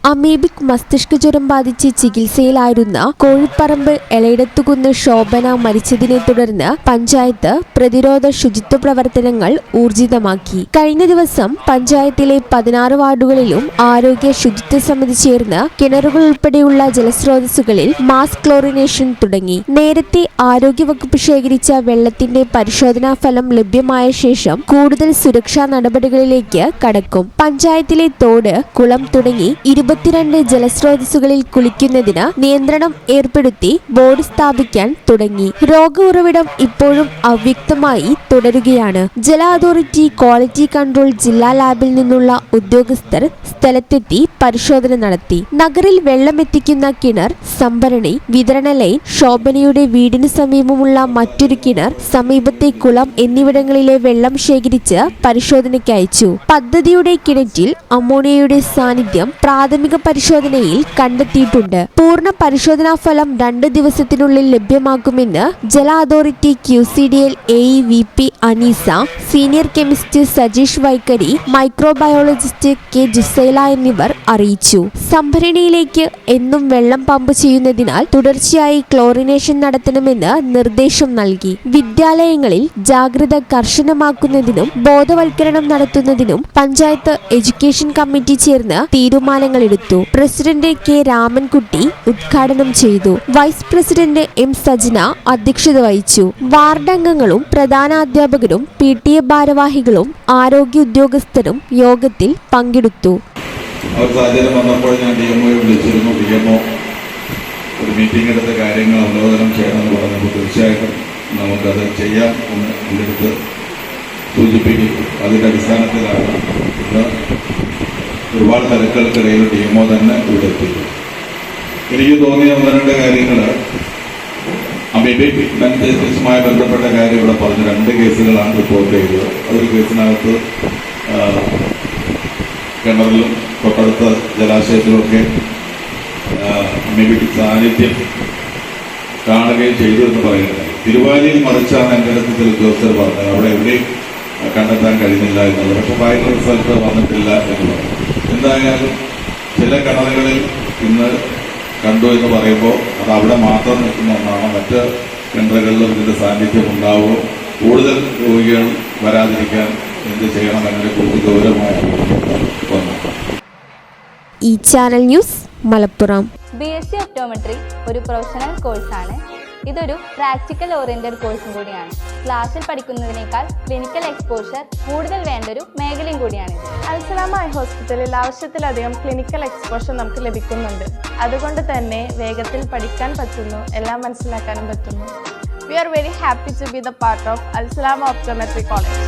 Amoebic മസ്തിഷ്ക ജ്വരം ബാധിച്ച് ചികിത്സയിലായിരുന്ന കോഴിപ്പറമ്പ് എളയിടത്തുകുന്ന് ശോഭന മരിച്ചതിനെ തുടർന്ന് പഞ്ചായത്ത് പ്രതിരോധ ശുചിത്വ പ്രവർത്തനങ്ങൾ ഊർജിതമാക്കി. കഴിഞ്ഞ ദിവസം പഞ്ചായത്തിലെ 16 വാർഡുകളിലും ആരോഗ്യ ശുചിത്വ സമിതി ചേർന്ന് കിണറുകൾ ഉൾപ്പെടെയുള്ള ജലസ്രോതസ്സുകളിൽ മാസ് ക്ലോറിനേഷൻ തുടങ്ങി. നേരത്തെ ആരോഗ്യവകുപ്പ് ശേഖരിച്ച വെള്ളത്തിന്റെ പരിശോധനാ ഫലം ലഭ്യമായ ശേഷം കൂടുതൽ സുരക്ഷാ നടപടികളിലേക്ക് കടക്കും. പഞ്ചായത്തിലെ തോട്, കുളം തുടങ്ങി 22 ജലസ്രോതസ്സുകളിൽ കുളിക്കുന്നതിന് നിയന്ത്രണം ഏർപ്പെടുത്തി ബോർഡ് സ്ഥാപിക്കാൻ തുടങ്ങി. രോഗ ഉറവിടം ഇപ്പോഴും അവ്യക്തമായി തുടരുകയാണ്. ജല അതോറിറ്റി ക്വാളിറ്റി കൺട്രോൾ ജില്ലാ ലാബിൽ നിന്നുള്ള ഉദ്യോഗസ്ഥർ സ്ഥലത്തെത്തി പരിശോധന നടത്തി. നഗറിൽ വെള്ളമെത്തിക്കുന്ന കിണർ, സംഭരണി, വിതരണ ലൈൻ, ശോഭനയുടെ വീടിന് സമീപമുള്ള മറ്റൊരു കിണർ, സമീപത്തെ കുളം എന്നിവിടങ്ങളിലെ വെള്ളം ശേഖരിച്ച് പരിശോധനയ്ക്ക് അയച്ചു. പദ്ധതിയുടെ കിണറ്റിൽ അമോണിയയുടെ സാന്നിധ്യം പ്രാഥമിക പരിശോധനയിൽ കണ്ടെത്തിയിട്ടുണ്ട്. പൂർണ്ണ പരിശോധനാ ഫലം 2 ദിവസത്തിനുള്ളിൽ ലഭ്യമാക്കുമെന്ന് ജല authority QCDL AE-VP Aneesa, senior chemist Sajeesh Vaikkari, microbiologist K Jusaila എന്നിവർ അറിയിച്ചു. സംഭരണിയിലേക്ക് എന്നും വെള്ളം പമ്പ് ചെയ്യുന്നതിനാൽ തുടർച്ചയായി ക്ലോറിനേഷൻ നടത്തണമെന്ന് നിർദ്ദേശം നൽകി. വിദ്യാലയങ്ങളിൽ ജാഗ്രത കർശനമാക്കുന്നതിനും ബോധവൽക്കരണം നടത്തുന്നതിനും പഞ്ചായത്ത് എഡ്യൂക്കേഷൻ കമ്മിറ്റി ചേർന്ന് തീരുമാനങ്ങളെടുത്തു. പ്രസിഡന്റ് K രാമൻകുട്ടി ഉദ്ഘാടനം ചെയ്തു. വൈസ് പ്രസിഡന്റ് M സജന അധ്യക്ഷത വഹിച്ചു. വാർഡ് അംഗങ്ങളും പ്രധാനാധ്യാപകരും PTA ഭാരവാഹികളും ആരോഗ്യ ഉദ്യോഗസ്ഥരും യോഗത്തിൽ പങ്കെടുത്തു. ഒരു മീറ്റിംഗ് എടുത്ത കാര്യങ്ങൾ അവലോകനം ചെയ്യണമെന്ന് പറഞ്ഞപ്പോൾ തീർച്ചയായിട്ടും നമുക്കത് ചെയ്യാം എന്ന് എൻ്റെ അടുത്ത് സൂചിപ്പിക്കും. അതിൻ്റെ അടിസ്ഥാനത്തിലാണ് ഇന്ന് ഒരുപാട് തിരക്കുകൾക്കിടയിൽ DMO തന്നെ ഇവിടെ എത്തിയത്. എനിക്ക് തോന്നിയ 1-2 കാര്യങ്ങൾ അമീബിക് മെനിഞ്ചൈറ്റിസുമായി ബന്ധപ്പെട്ട കാര്യം ഇവിടെ പറഞ്ഞു. 2 കേസുകളാണ് റിപ്പോർട്ട് ചെയ്തത്. അതൊരു കേസിനകത്ത് കിണറിലും തൊട്ടടുത്ത ജലാശയത്തിലുമൊക്കെ അമീബിക് സാന്നിധ്യം കാണുകയും ചെയ്തു എന്ന് പറയുന്നത്. തിരുവാലിയിൽ മറിച്ചാണ് എൻ്റെ അടുത്ത് ചില ഉദ്യോഗസ്ഥർ പറഞ്ഞത്. അവിടെ എവിടെയും കണ്ടെത്താൻ കഴിയുന്നില്ല എന്നുള്ളത്. പക്ഷെ ഫൈനൽ റിസൾട്ട് വന്നിട്ടില്ല എന്ന് പറഞ്ഞു. എന്തായാലും ചില കിണറുകളിൽ ഇന്ന് കണ്ടു എന്ന് പറയുമ്പോൾ അത് അവിടെ മാത്രം നിൽക്കുന്ന ഒന്നാണ്. മറ്റ് കിണറുകളിലും ഇതിൻ്റെ സാന്നിധ്യം ഉണ്ടാവുമോ, കൂടുതൽ രോഗികൾ വരാതിരിക്കാൻ എന്ത് ചെയ്യണം എന്നതിനെക്കുറിച്ച് ഗൗരവമായ വന്നു. ഈ channel news Malappuram. BSc optometry ഒരു പ്രൊഫഷണൽ കോഴ്സാണ്. ഇതൊരു പ്രാക്ടിക്കൽ ഓറിയന്റഡ് കോഴ്സും കൂടിയാണ്. ക്ലാസ്സിൽ പഠിക്കുന്നതിനേക്കാൾ ക്ലിനിക്കൽ എക്സ്പോഷർ കൂടുതൽ വേണ്ടൊരു മേഖലയും കൂടിയാണ്. അൽസലാമ ഐ ഹോസ്പിറ്റലിൽ ആവശ്യത്തിലധികം ക്ലിനിക്കൽ എക്സ്പോഷർ നമുക്ക് ലഭിക്കുന്നുണ്ട്. അതുകൊണ്ട് തന്നെ വേഗത്തിൽ പഠിക്കാൻ പറ്റുന്നു, എല്ലാം മനസ്സിലാക്കാനും പറ്റുന്നു. We are very happy to be the part of Al Salama Optometry College.